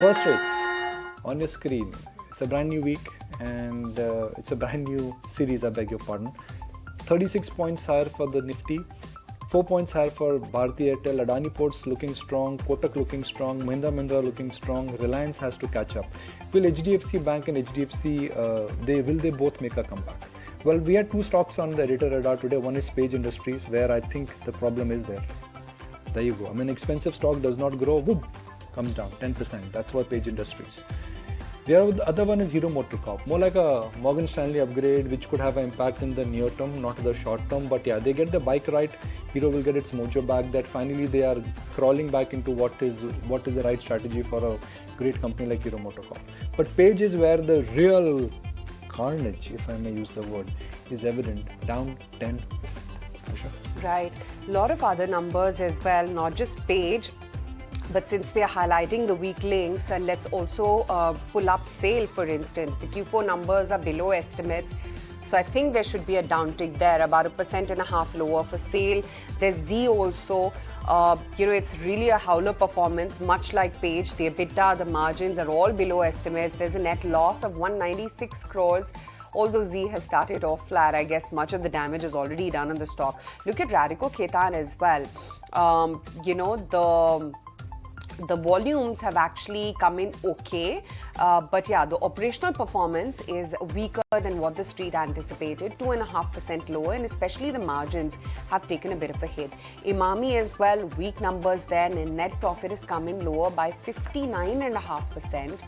First rates on your screen. It's a brand new week and it's a brand new series, I beg your pardon. 36 points higher for the Nifty, 4 points higher for Bharti Airtel, Adani Ports looking strong, Kotak looking strong, Mahindra looking strong, Reliance has to catch up. Will HDFC Bank and HDFC, they both make a comeback? Well, we had two stocks on the editor radar today. One is Page Industries, where I think the problem is there. There you go. I mean, expensive stock does not grow, whoop, comes down 10%. That's what Page Industries. The other one is Hero MotoCorp, more like a Morgan Stanley upgrade, which could have an impact in the near term, not the short term. But yeah, they get the bike right. Hero will get its mojo back. That finally they are crawling back into what is the right strategy for a great company like Hero MotoCorp. But Page is where the real carnage, if I may use the word, is evident, down 10%. Right. A lot of other numbers as well, not just Page. But since we are highlighting the weak links, let's also pull up SAIL, for instance. The Q4 numbers are below estimates. So I think there should be a downtick there, about 1.5% lower for SAIL. There's Z also. It's really a howler performance, much like Page. The EBITDA, the margins are all below estimates. There's a net loss of 196 crores. Although Z has started off flat, I guess much of the damage is already done on the stock. Look at Radico Khaitan as well. The volumes have actually come in okay, but yeah, the operational performance is weaker than what the street anticipated, 2.5% lower, and especially the margins have taken a bit of a hit. Emami as well, weak numbers there, and net profit is coming lower by 59.5%.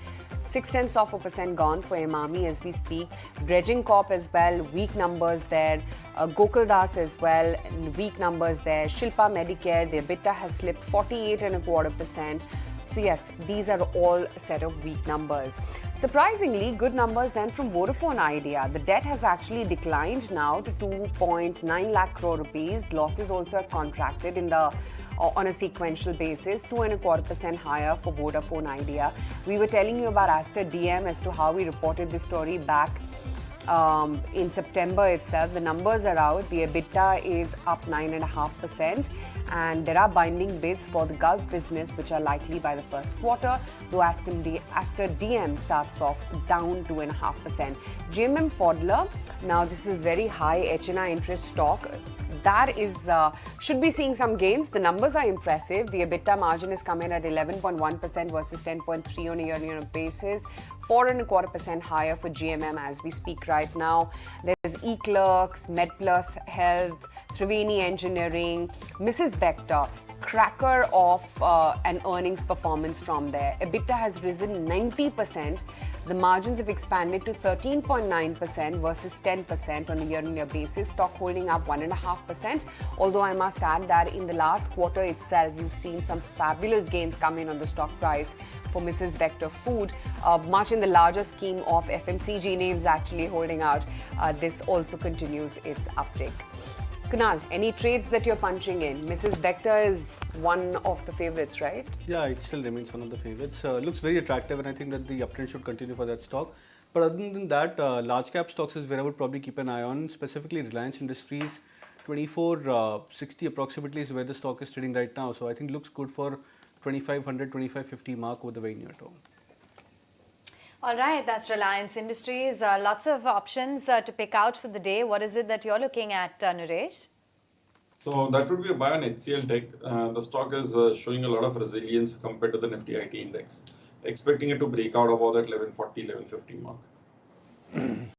0.6% gone for Emami as we speak. Dredging Corp as well, weak numbers there. Gokuldas as well, weak numbers there. Shilpa Medicare, the EBITDA has slipped 48.25%. So yes, these are all a set of weak numbers. Surprisingly, good numbers then from Vodafone Idea. The debt has actually declined now to 2.9 lakh crore rupees. Losses also have contracted on a sequential basis, 2.25% higher for Vodafone Idea. We were telling you about Aster DM as to how we reported this story back in September itself. The numbers are out. The EBITDA is up 9.5%, and there are binding bids for the Gulf business, which are likely by the first quarter, though Aster DM starts off down 2.5%. GMM Pfaudler, now this is a very high HNI interest stock. That is should be seeing some gains. The numbers are impressive. The EBITDA margin is coming at 11.1% versus 10.3% on a year-on-year basis. 4.25% higher for GMM as we speak right now. There's eClerx, MedPlus Health, Triveni Engineering, Mrs. Vector, cracker of an earnings performance from there. EBITDA has risen 90%. The margins have expanded to 13.9% versus 10% on a year-on-year basis. Stock holding up 1.5%. Although I must add that in the last quarter itself, you've seen some fabulous gains come in on the stock price for Mrs. Vector Food. Much in the larger scheme of FMCG names actually holding out. This also continues its uptick. Kunal, any trades that you're punching in? Mrs. Vector is one of the favorites, right? Yeah, it still remains one of the favorites. Looks very attractive, and I think that the uptrend should continue for that stock. But other than that, large cap stocks is where I would probably keep an eye on, specifically Reliance Industries. 2460 approximately is where the stock is trading right now. So I think looks good for 2500, 2550 mark over the very near term. All right, that's Reliance Industries. Lots of options to pick out for the day. What is it that you're looking at, Naresh? So that would be a buy on HCLTech. The stock is showing a lot of resilience compared to the Nifty IT index. Expecting it to break out about that 1140, 1150 mark.